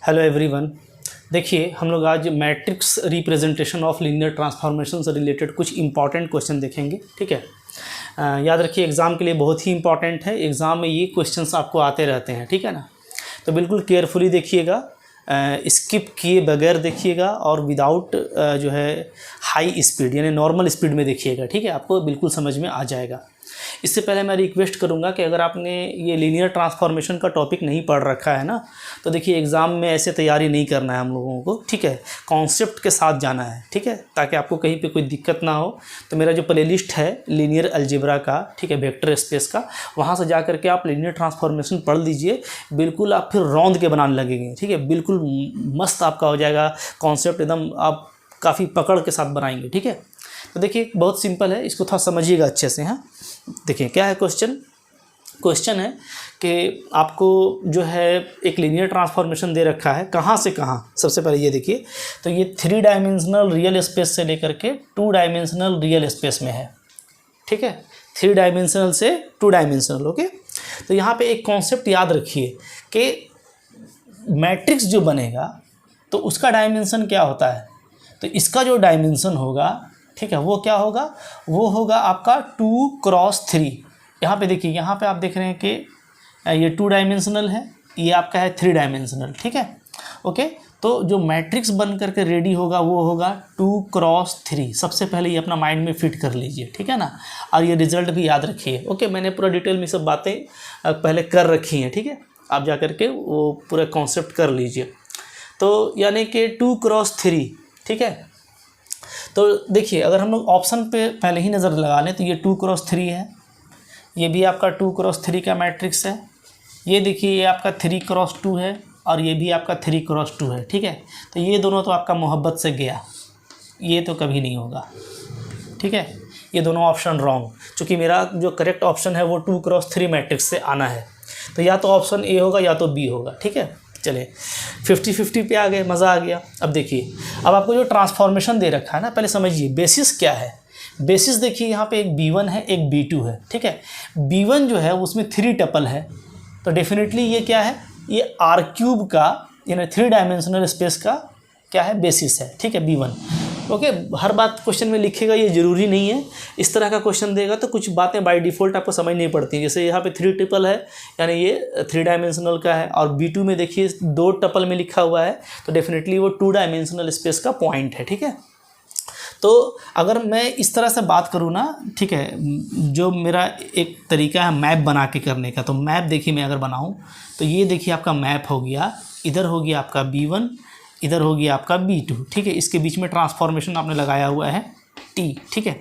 Hello everyone. देखिए हम लोग आज matrix representation of linear transformation से रिलेटेड कुछ इंपॉर्टेंट क्वेश्चन देखेंगे। ठीक है, याद रखिए एग्ज़ाम के लिए बहुत ही इंपॉर्टेंट है। एग्ज़ाम में ये क्वेश्चंस आपको आते रहते हैं, ठीक है ना। तो बिल्कुल केयरफुली देखिएगा, स्किप किए बगैर देखिएगा और विदाउट जो है हाई स्पीड यानी नॉर्मल स्पीड में देखिएगा। ठीक है, आपको बिल्कुल समझ में आ जाएगा। इससे पहले मैं रिक्वेस्ट करूंगा कि अगर आपने ये लीनियर ट्रांसफॉर्मेशन का टॉपिक नहीं पढ़ रखा है ना, तो देखिए एग्ज़ाम में ऐसे तैयारी नहीं करना है हम लोगों को। ठीक है, कॉन्सेप्ट के साथ जाना है। ठीक है, ताकि आपको कहीं पे कोई दिक्कत ना हो। तो मेरा जो प्लेलिस्ट है लीनियर अलजेब्रा का, ठीक है, वेक्टर स्पेस का, वहाँ से जा करके आप लीनियर ट्रांसफॉर्मेशन पढ़ लीजिए। बिल्कुल आप फिर रौंद के बनाने लगेंगे। ठीक है, बिल्कुल मस्त आपका हो जाएगा कॉन्सेप्ट, एकदम आप काफ़ी पकड़ के साथ बनाएंगे। ठीक है, तो देखिए बहुत सिंपल है, इसको थोड़ा समझिएगा अच्छे से। हाँ, देखिए क्या है क्वेश्चन है कि आपको जो है एक लीनियर ट्रांसफॉर्मेशन दे रखा है, कहाँ से कहाँ। सबसे पहले ये देखिए, तो ये 3 डायमेंशनल रियल स्पेस से लेकर के 2 डायमेंशनल रियल स्पेस में है। ठीक है, 3 डायमेंशनल से 2 डायमेंशनल। ओके, तो यहाँ पे एक कॉन्सेप्ट याद रखिए कि मैट्रिक्स जो बनेगा तो उसका डायमेंशन क्या होता है। तो इसका जो डायमेंशन होगा, ठीक है, वो क्या होगा, वो होगा आपका 2x3। यहाँ पे देखिए, यहाँ पे आप देख रहे हैं कि ये 2 डायमेंशनल है, ये आपका है 3 डायमेंशनल। ठीक है, ओके। तो जो मैट्रिक्स बन करके रेडी होगा वो होगा 2x3। सबसे पहले ये अपना माइंड में फिट कर लीजिए, ठीक है ना। और ये रिजल्ट भी याद रखिए। ओके, मैंने पूरा डिटेल में सब बातें पहले कर रखी हैं। ठीक है, आप जा करके वो पूरा कॉन्सेप्ट कर लीजिए। तो यानी कि 2x3, ठीक है। तो देखिए अगर हम लोग ऑप्शन पे पहले ही नज़र लगा लें तो ये 2x3 है, ये भी आपका 2x3 का मैट्रिक्स है। ये देखिए ये आपका 3x2 है और ये भी आपका 3x2 है। ठीक है, तो ये दोनों तो आपका मोहब्बत से गया, ये तो कभी नहीं होगा। ठीक है, ये दोनों ऑप्शन रॉन्ग, क्योंकि मेरा जो करेक्ट ऑप्शन है वो 2x3 मैट्रिक्स से आना है। तो या तो ऑप्शन ए होगा या तो बी होगा। ठीक है, चलिए 50-50 पे आ गए, मज़ा आ गया। अब देखिए, अब आपको जो ट्रांसफॉर्मेशन दे रखा है ना, पहले समझिए बेसिस क्या है। बेसिस देखिए यहाँ पे एक B1 है, एक B2 है। ठीक है, B1 जो है उसमें 3 टपल है, तो डेफिनेटली ये क्या है, ये R³ का यानी 3 डायमेंशनल स्पेस का क्या है, बेसिस है। ठीक है, B1। ओके, हर बात क्वेश्चन में लिखेगा ये ज़रूरी नहीं है। इस तरह का क्वेश्चन देगा तो कुछ बातें बाय डिफ़ॉल्ट आपको समझ नहीं पड़ती। जैसे यहाँ पे 3 टपल है यानी ये 3 डायमेंशनल का है, और B2 में देखिए 2 टपल में लिखा हुआ है, तो डेफिनेटली वो 2 डायमेंशनल स्पेस का पॉइंट है। ठीक है, तो अगर मैं इस तरह से बात करूँ ना, ठीक है, जो मेरा एक तरीका है मैप बना के करने का, तो मैप देखिए मैं अगर बनाऊँ तो ये देखिए आपका मैप हो गया, इधर हो गया आपका B1, इधर हो गया आपका B2। ठीक है, इसके बीच में ट्रांसफॉर्मेशन आपने लगाया हुआ है T। ठीक है,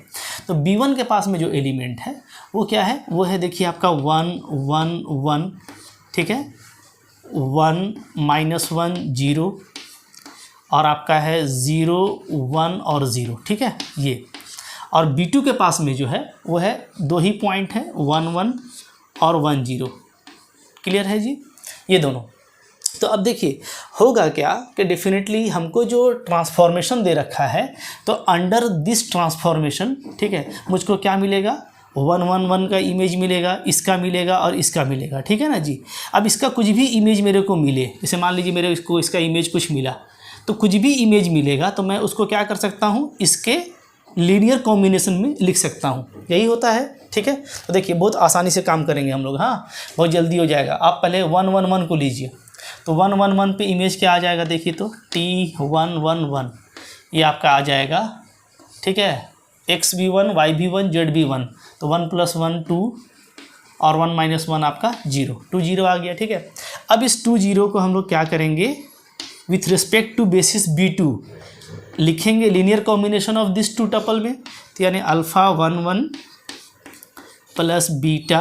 तो B1 के पास में जो एलिमेंट है वो क्या है, वो है देखिए आपका 1 1 1। ठीक है, 1 -1 0 और आपका है 0 1 और 0। ठीक है, ये और B2 के पास में जो है वो है 2 ही पॉइंट है, 1 1 और 1 0। क्लियर है जी, ये दोनों। तो अब देखिए होगा क्या कि डेफिनेटली हमको जो ट्रांसफॉर्मेशन दे रखा है, तो अंडर दिस ट्रांसफॉर्मेशन, ठीक है, मुझको क्या मिलेगा, 1 1 1 का इमेज मिलेगा, इसका मिलेगा और इसका मिलेगा। ठीक है ना जी। अब इसका कुछ भी इमेज मेरे को मिले, जैसे मान लीजिए मेरे इसको इसका इमेज कुछ मिला, तो कुछ भी इमेज मिलेगा तो मैं उसको क्या कर सकता हूँ, इसके लीनियर कॉम्बिनेशन में लिख सकता हूँ। यही होता है। ठीक है, तो देखिए बहुत आसानी से काम करेंगे हम लोग। हाँ, बहुत जल्दी हो जाएगा। आप पहले 1 1 1 को लीजिए, तो 1 1 1 पे इमेज क्या आ जाएगा, देखिए तो T1 1 1 ये आपका आ जाएगा। ठीक है, X भी 1, Y भी 1, Z भी 1, तो 1 + 1 2 और 1 - 1 आपका 0, 2 0 आ गया। ठीक है, अब इस 2 0 को हम लोग क्या करेंगे, with respect to basis B2 लिखेंगे linear combination of this 2 tuple में, तो यानी अल्फ़ा 1 1 प्लस बीटा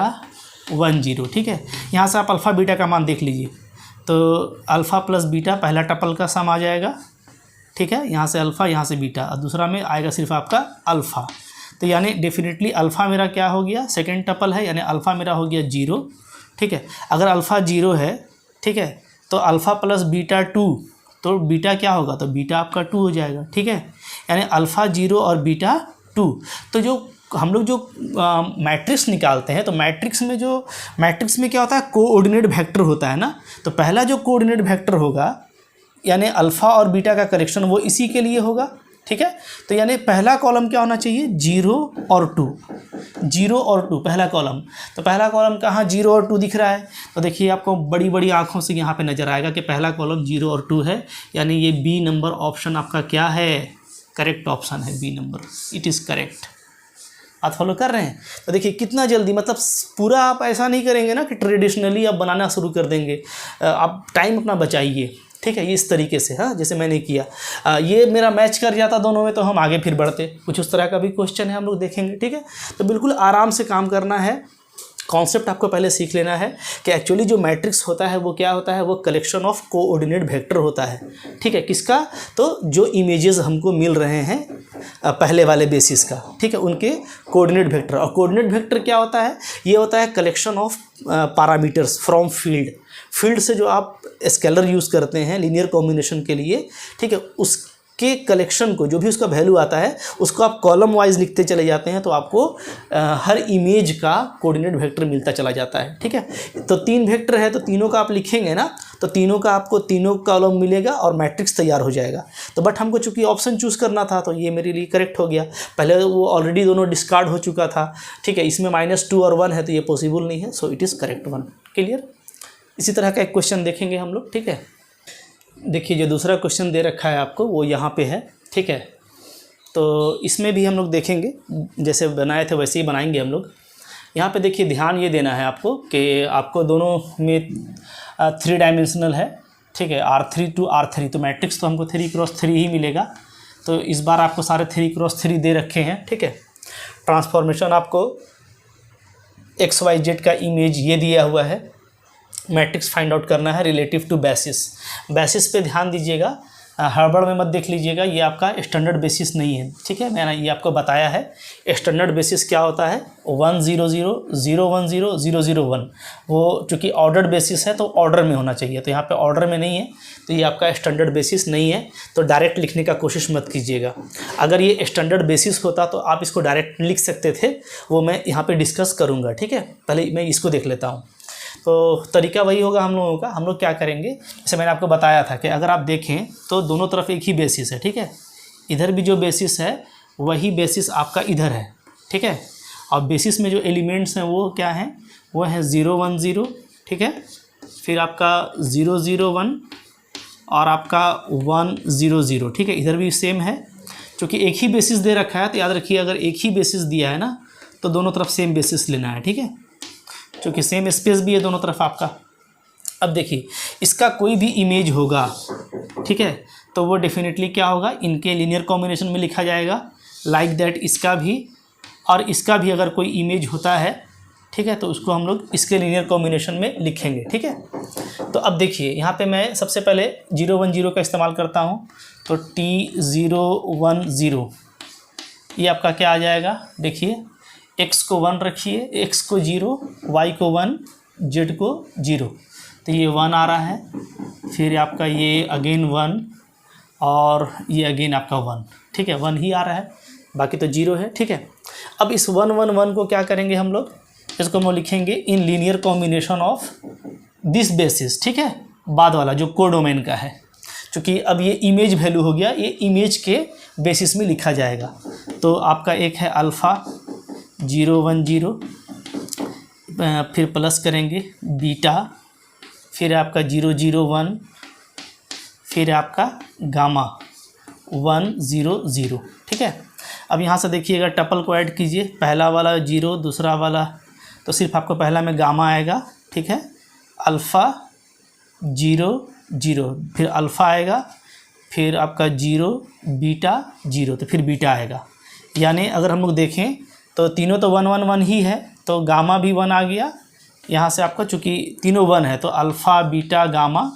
1 0। ठीक है, यहाँ से आप अल्फ़ा बीटा का मान देख लीजिए, तो अल्फ़ा प्लस बीटा पहला टपल का सम आ जाएगा। ठीक है, यहाँ से अल्फ़ा, यहाँ से बीटा, और दूसरा में आएगा सिर्फ आपका अल्फ़ा। तो यानी डेफिनेटली अल्फ़ा मेरा क्या हो गया, सेकेंड टपल है, यानी अल्फ़ा मेरा हो गया 0। ठीक है, अगर अल्फ़ा 0 है, ठीक है, तो अल्फ़ा प्लस बीटा 2, तो बीटा क्या होगा, तो बीटा आपका 2 हो जाएगा। ठीक है, यानी अल्फ़ा 0 और बीटा 2। तो जो हम लोग जो मैट्रिक्स निकालते हैं, तो मैट्रिक्स में क्या होता है, कोऑर्डिनेट वेक्टर होता है ना। तो पहला जो कोऑर्डिनेट वेक्टर होगा, यानी अल्फ़ा और बीटा का कलेक्शन वो इसी के लिए होगा, ठीक है। तो यानी पहला कॉलम क्या होना चाहिए, 0 और 2, 0 और 2 पहला कॉलम। तो पहला कॉलम कहाँ 0 और 2 दिख रहा है, तो देखिए आपको बड़ी बड़ी आँखों से यहाँ पे नज़र आएगा कि पहला कॉलम 0 और 2 है, यानी ये बी नंबर ऑप्शन आपका क्या है, करेक्ट ऑप्शन है B number, it is correct. आप फॉलो कर रहे हैं। तो देखिए कितना जल्दी, मतलब पूरा आप ऐसा नहीं करेंगे ना कि ट्रेडिशनली आप बनाना शुरू कर देंगे, आप टाइम अपना बचाइए, ठीक है। ये इस तरीके से, हाँ, जैसे मैंने किया, ये मेरा मैच कर जाता दोनों में तो हम आगे फिर बढ़ते, कुछ उस तरह का भी क्वेश्चन है हम लोग देखेंगे, ठीक है। तो बिल्कुल आराम से काम करना है, कॉन्सेप्ट आपको पहले सीख लेना है कि एक्चुअली जो मैट्रिक्स होता है वो क्या होता है, वो कलेक्शन ऑफ कोऑर्डिनेट वेक्टर होता है, ठीक है। किसका, तो जो इमेजेस हमको मिल रहे हैं पहले वाले बेसिस का, ठीक है, उनके कोऑर्डिनेट वेक्टर। और कोऑर्डिनेट वेक्टर क्या होता है, ये होता है collection of parameters from field से जो आप स्केलर यूज़ करते हैं लीनियर कॉम्बिनेशन के लिए, ठीक है, उसके कलेक्शन को, जो भी उसका वैल्यू आता है उसको आप कॉलम वाइज लिखते चले जाते हैं, तो आपको हर इमेज का कोऑर्डिनेट वेक्टर मिलता चला जाता है, ठीक है। तो 3 वेक्टर है तो तीनों का आप लिखेंगे ना, तो तीनों का आपको तीनों कॉलम मिलेगा और मैट्रिक्स तैयार हो जाएगा। तो बट हमको चूंकि ऑप्शन चूज़ करना था तो ये मेरे लिए करेक्ट हो गया, पहले वो ऑलरेडी दोनों डिस्कार्ड हो चुका था, ठीक है। इसमें -2 और 1 है तो ये पॉसिबल नहीं है, so it is correct 1, clear. इसी तरह का एक क्वेश्चन देखेंगे हम लोग, ठीक है। देखिए जो दूसरा क्वेश्चन दे रखा है आपको वो यहाँ पे है, ठीक है। तो इसमें भी हम लोग देखेंगे, जैसे बनाए थे वैसे ही बनाएंगे हम लोग। यहाँ पे देखिए ध्यान ये देना है आपको कि आपको दोनों में 3 डायमेंशनल है, ठीक है, R3 to R3, तो मैट्रिक्स तो हमको 3x3 ही मिलेगा। तो इस बार आपको सारे 3x3 दे रखे हैं, ठीक है। ट्रांसफॉर्मेशन आपको XYZ का इमेज ये दिया हुआ है, मैट्रिक्स फाइंड आउट करना है रिलेटिव टू बेसिस पे ध्यान दीजिएगा, हड़बड़ में मत देख लीजिएगा, ये आपका स्टैंडर्ड बेसिस नहीं है, ठीक है। मैंने ये आपको बताया है स्टैंडर्ड बेसिस क्या होता है, 1 0 0 0 1 0 0 0 1, वो चूँकि ऑर्डर्ड बेसिस है तो ऑर्डर में होना चाहिए, तो यहाँ पे ऑर्डर में नहीं है, तो ये आपका स्टैंडर्ड बेसिस नहीं है, तो डायरेक्ट लिखने का कोशिश मत कीजिएगा। अगर ये स्टैंडर्ड बेसिस होता तो आप इसको डायरेक्ट लिख सकते थे, वो मैं यहाँ पर डिस्कस करूँगा, ठीक है। पहले मैं इसको देख लेता हूँ। तो तरीका वही होगा हम लोगों का, हम लोग क्या करेंगे, जैसे मैंने आपको बताया था कि अगर आप देखें तो दोनों तरफ एक ही बेसिस है, ठीक है। इधर भी जो बेसिस है वही बेसिस आपका इधर है, ठीक है। और बेसिस में जो एलिमेंट्स हैं वो क्या हैं, वो है 0 1 0, ठीक है, फिर आपका 0 0 1 और आपका 1 0 0, ठीक है। इधर भी सेम है, क्योंकि एक ही बेसिस दे रखा है तो याद रखिए अगर एक ही बेसिस दिया है ना तो दोनों तरफ सेम बेसिस लेना है, ठीक है, क्योंकि सेम स्पेस भी है दोनों तरफ आपका। अब देखिए इसका कोई भी इमेज होगा, ठीक है, तो वो डेफिनेटली क्या होगा, इनके लीनियर कॉम्बिनेशन में लिखा जाएगा, लाइक दैट इसका भी और इसका भी अगर कोई इमेज होता है, ठीक है, तो उसको हम लोग इसके लीनियर कॉम्बिनेशन में लिखेंगे, ठीक है। तो अब देखिए यहाँ पे मैं सबसे पहले 0 1 0 का इस्तेमाल करता हूँ, तो T 0 1 0 ये आपका क्या आ जाएगा, देखिए x को 1 रखिए, x को 0, y को 1, z को 0, तो ये 1 आ रहा है, फिर आपका ये अगेन 1 और ये अगेन आपका 1, ठीक है, 1 ही आ रहा है, बाकी तो 0 है, ठीक है। अब इस 1 1 1 को क्या करेंगे हम लोग, इसको हम लिखेंगे in linear combination of this basis, ठीक है, बाद वाला जो कोडोमेन का है, क्योंकि अब ये इमेज वैल्यू हो गया, ये इमेज के बेसिस में लिखा जाएगा। तो आपका एक है अल्फ़ा 0 1 0, फिर प्लस करेंगे बीटा, फिर आपका 0 0 1, फिर आपका गामा 1 0 0, ठीक है। अब यहाँ से देखिएगा टपल को ऐड कीजिए, पहला वाला 0, दूसरा वाला, तो सिर्फ आपको पहला में गामा आएगा, ठीक है, अल्फ़ा 0 0, फिर अल्फ़ा आएगा, फिर आपका 0 बीटा 0, तो फिर बीटा आएगा। यानी अगर हम लोग देखें तो तीनों तो 1 1 1 ही है, तो गामा भी 1 आ गया, यहाँ से आपका चूँकि तीनों 1 है तो अल्फ़ा बीटा गामा,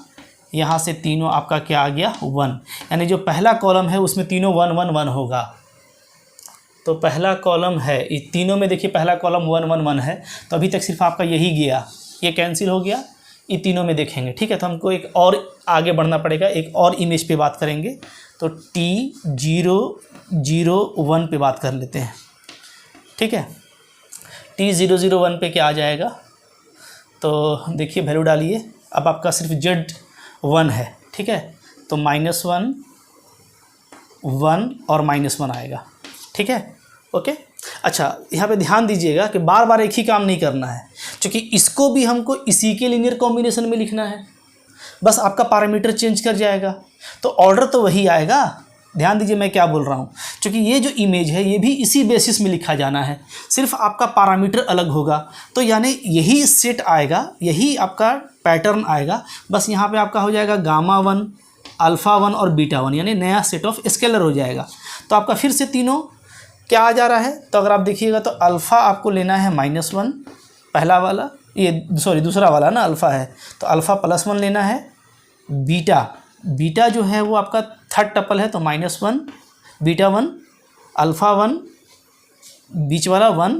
यहाँ से तीनों आपका क्या आ गया 1, यानी जो पहला कॉलम है उसमें तीनों 1 1 1 होगा। तो पहला कॉलम है, इस तीनों में देखिए पहला कॉलम 1 1 1 है, तो अभी तक सिर्फ आपका यही गया, ये कैंसिल हो गया, ये तीनों में देखेंगे, ठीक है। तो हमको एक और आगे बढ़ना पड़ेगा, एक और इमेज पे बात करेंगे, तो T 0 0 1 पे बात कर लेते हैं, ठीक है। T 0 0 1 पे क्या आ जाएगा, तो देखिए वैल्यू डालिए, अब आपका सिर्फ Z 1 है, ठीक है, तो -1 1 और -1 आएगा, ठीक है, ओके। अच्छा, यहाँ पे ध्यान दीजिएगा कि बार बार एक ही काम नहीं करना है, क्योंकि इसको भी हमको इसी के लीनियर कॉम्बिनेशन में लिखना है, बस आपका पैरामीटर चेंज कर जाएगा तो ऑर्डर तो वही आएगा। ध्यान दीजिए मैं क्या बोल रहा हूँ, क्योंकि ये जो इमेज है ये भी इसी बेसिस में लिखा जाना है, सिर्फ आपका पैरामीटर अलग होगा। तो यानी यही सेट आएगा, यही आपका पैटर्न आएगा, बस यहाँ पे आपका हो जाएगा γ1 α1 और β1, यानी नया सेट ऑफ स्केलर हो जाएगा। तो आपका फिर से तीनों क्या आ जा रहा है, तो अगर आप देखिएगा तो अल्फ़ा आपको लेना है -1 पहला वाला, ये सॉरी दूसरा वाला ना अल्फ़ा है, तो अल्फ़ा +1 लेना है। बीटा जो है वो आपका थर्ड टपल है, तो -1 β1 α1 बीच वाला 1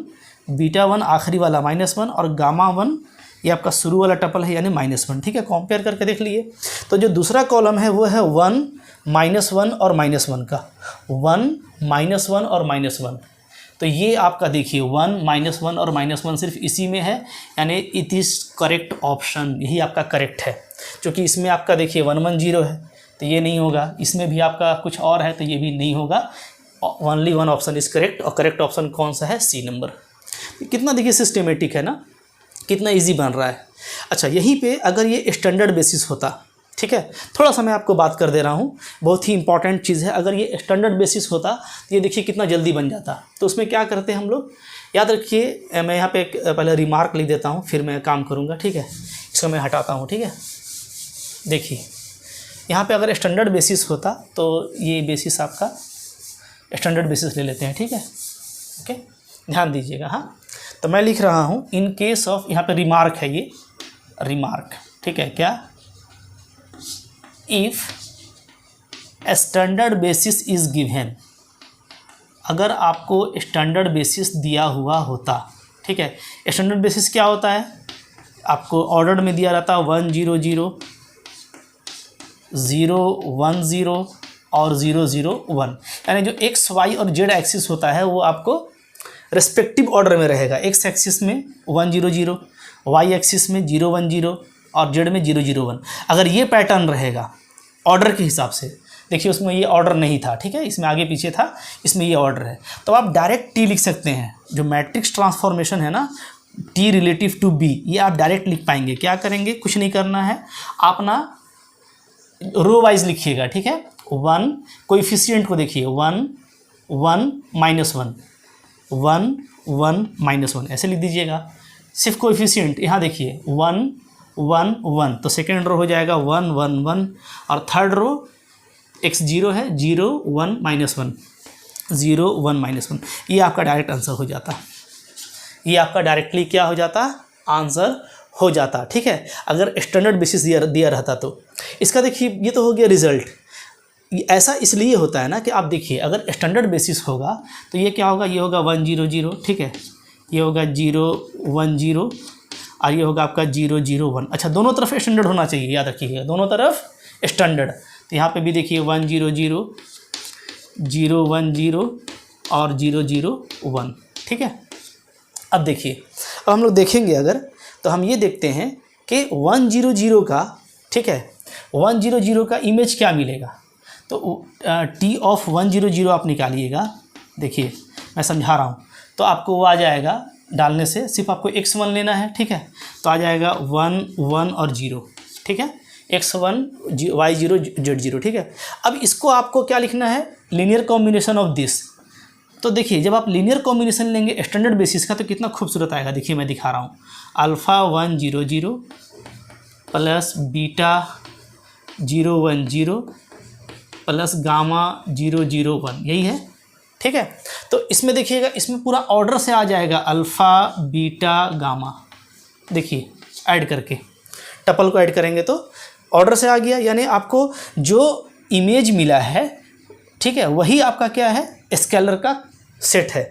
β1 आखिरी वाला -1 और γ1 ये आपका शुरू वाला टपल है यानी -1, ठीक है। कंपेयर करके देख लिए, तो जो दूसरा कॉलम है वो है 1 -1 और -1 का, 1 -1 और -1, तो ये आपका देखिए 1 -1 और -1 सिर्फ इसी में है, यानी इट इज़ करेक्ट ऑप्शन, यही आपका करेक्ट है। क्योंकि इसमें आपका देखिए 1 1 0 है तो ये नहीं होगा, इसमें भी आपका कुछ और है तो ये भी नहीं होगा, only one option is correct. और करेक्ट ऑप्शन कौन सा है, सी नंबर। कितना देखिए सिस्टमेटिक है ना, कितना इजी बन रहा है। अच्छा, यहीं पे अगर ये स्टैंडर्ड बेसिस होता, ठीक है, थोड़ा सा मैं आपको बात कर दे रहा हूँ, बहुत ही इंपॉर्टेंट चीज़ है। अगर ये स्टैंडर्ड बेसिस होता तो ये देखिए कितना जल्दी बन जाता। तो उसमें क्या करते हैं हम लोग, याद रखिए, मैं यहाँ पे एक पहले रिमार्क लिख देता हूँ फिर मैं काम करूँगा, ठीक है। इसको मैं हटाता हूँ, ठीक है। देखिए यहाँ पे अगर स्टैंडर्ड बेसिस होता तो ये बेसिस आपका स्टैंडर्ड बेसिस ले लेते हैं, ठीक है, ओके, ध्यान दीजिएगा। हाँ, तो मैं लिख रहा हूँ इन केस ऑफ, यहाँ पे रिमार्क है, ये रिमार्क, ठीक है, क्या, if standard basis is given, अगर आपको स्टैंडर्ड बेसिस दिया हुआ होता, ठीक है। स्टैंडर्ड बेसिस क्या होता है, आपको ऑर्डर में दिया रहता 1 0 0 0 1 0 और 0 0 1, यानी जो x y और z एक्सिस होता है वो आपको रेस्पेक्टिव ऑर्डर में रहेगा। x एक्सिस में 1 0 0, y एक्सिस में 0 1 0 और z में 0 0 1। अगर ये पैटर्न रहेगा ऑर्डर के हिसाब से, देखिए उसमें ये ऑर्डर नहीं था, ठीक है, इसमें आगे पीछे था, इसमें ये ऑर्डर है, तो आप डायरेक्ट टी लिख सकते हैं। जो मैट्रिक्स ट्रांसफॉर्मेशन है ना, टी रिलेटिव टू बी, ये आप डायरेक्ट लिख पाएंगे। क्या करेंगे, कुछ नहीं करना है, आप ना रो वाइज लिखिएगा, ठीक है। 1 कोएफिशिएंट को देखिए 1 1 -1 1 1 -1 ऐसे लिख दीजिएगा, सिर्फ कोएफिशिएंट। यहाँ देखिए 1 1 1, तो सेकेंड रो हो जाएगा 1 1 1 और थर्ड रो x0 है 0 1 -1 0 1 -1, ये आपका डायरेक्ट आंसर हो जाता, ये आपका डायरेक्टली क्या हो जाता, आंसर हो जाता, ठीक है। अगर स्टैंडर्ड बेसिस दिया रहता तो इसका देखिए ये तो हो गया रिजल्ट। ऐसा इसलिए होता है ना कि आप देखिए अगर स्टैंडर्ड बेसिस होगा तो ये क्या होगा, ये होगा 1 0 0, ठीक है, ये होगा 0 1 0 और ये होगा आपका 0 0 1। अच्छा, दोनों तरफ स्टैंडर्ड होना चाहिए, याद रखिएगा, दोनों तरफ स्टैंडर्ड। तो यहाँ पे भी देखिए 1 0 0 0 1 0 और 0 0 1, ठीक है। अब देखिए, अब हम लोग देखेंगे अगर, तो हम ये देखते हैं कि 1 0 0 का, ठीक है, 1 0 0 का इमेज क्या मिलेगा। तो टी ऑफ 1 0 0 आप निकालिएगा, देखिए मैं समझा रहा हूँ, तो आपको वो आ जाएगा, डालने से सिर्फ आपको x1 लेना है, ठीक है, तो आ जाएगा 1 1 और 0, ठीक है, x1 y0 z0, ठीक है। अब इसको आपको क्या लिखना है, लीनियर कॉम्बिनेशन ऑफ दिस। तो देखिए जब आप लीनियर कॉम्बिनेशन लेंगे स्टैंडर्ड बेसिस का तो कितना खूबसूरत आएगा, देखिए मैं दिखा रहा हूँ, alpha 1 0 0 plus beta 0 1 0 plus gamma 0 0 1, यही है, ठीक है। तो इसमें देखिएगा, इसमें पूरा ऑर्डर से आ जाएगा अल्फ़ा बीटा गामा, देखिए ऐड करके टपल को ऐड करेंगे तो ऑर्डर से आ गया, यानी आपको जो इमेज मिला है, ठीक है, वही आपका क्या है, स्केलर का सेट है।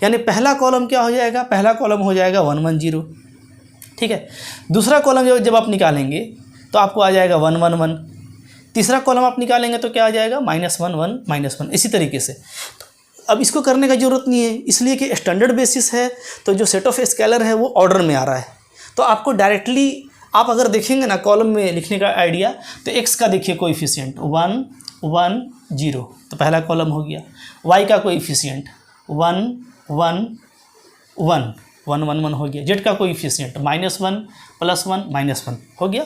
यानी पहला कॉलम क्या हो जाएगा, पहला कॉलम हो जाएगा 1 1 0, ठीक है। दूसरा कॉलम जब आप निकालेंगे तो आपको आ जाएगा 1 1 1, तीसरा कॉलम आप निकालेंगे तो क्या आ जाएगा, -1 1 -1, इसी तरीके से। तो अब इसको करने का ज़रूरत नहीं है, इसलिए कि स्टैंडर्ड बेसिस है, तो जो सेट ऑफ स्केलर है वो ऑर्डर में आ रहा है, तो आपको डायरेक्टली आप अगर देखेंगे ना कॉलम में लिखने का आइडिया, तो x का देखिए कोएफिशिएंट 1 1 0, तो पहला कॉलम हो गया। y का कोएफिशिएंट 1 1 1 1 1 1 हो गया। z का कोएफिशिएंट -1 +1 -1 हो गया।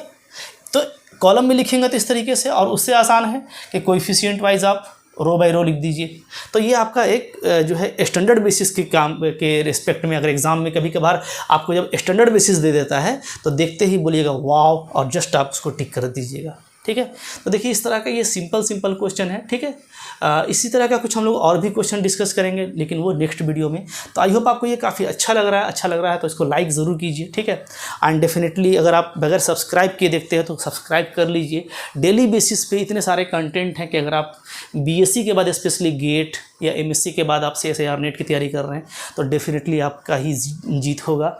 तो कॉलम में लिखेंगे तो इस तरीके से, और उससे आसान है कि कोएफिशिएंट वाइज आप रो बाय रो लिख दीजिए। तो ये आपका एक जो है स्टैंडर्ड बेसिस के काम के रिस्पेक्ट में, अगर एग्जाम में कभी कभार आपको जब स्टैंडर्ड बेसिस दे देता है तो देखते ही बोलिएगा वाव, और जस्ट आप उसको टिक कर दीजिएगा। ठीक है, तो देखिए इस तरह का ये सिंपल क्वेश्चन है। ठीक है, इसी तरह का कुछ हम लोग और भी क्वेश्चन डिस्कस करेंगे, लेकिन वो नेक्स्ट वीडियो में। तो आई होप आपको ये काफ़ी अच्छा लग रहा है तो इसको लाइक ज़रूर कीजिए। ठीक है, एंड डेफिनेटली अगर आप बगैर सब्सक्राइब किए देखते हैं तो सब्सक्राइब कर लीजिए। डेली बेसिस पे इतने सारे कंटेंट हैं कि अगर आप बीएससी के बाद स्पेशली गेट या एमएससी के बाद आप CSIR नेट की तैयारी कर रहे हैं तो डेफिनेटली आपका ही जीत होगा,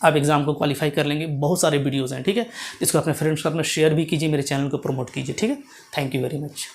आप एग्ज़ाम को क्वालिफाई कर लेंगे। बहुत सारे वीडियोज़ हैं। ठीक है, इसको अपने फ्रेंड्स को अपना शेयर भी कीजिए, मेरे चैनल को प्रमोट कीजिए। ठीक है, थैंक यू वेरी मच।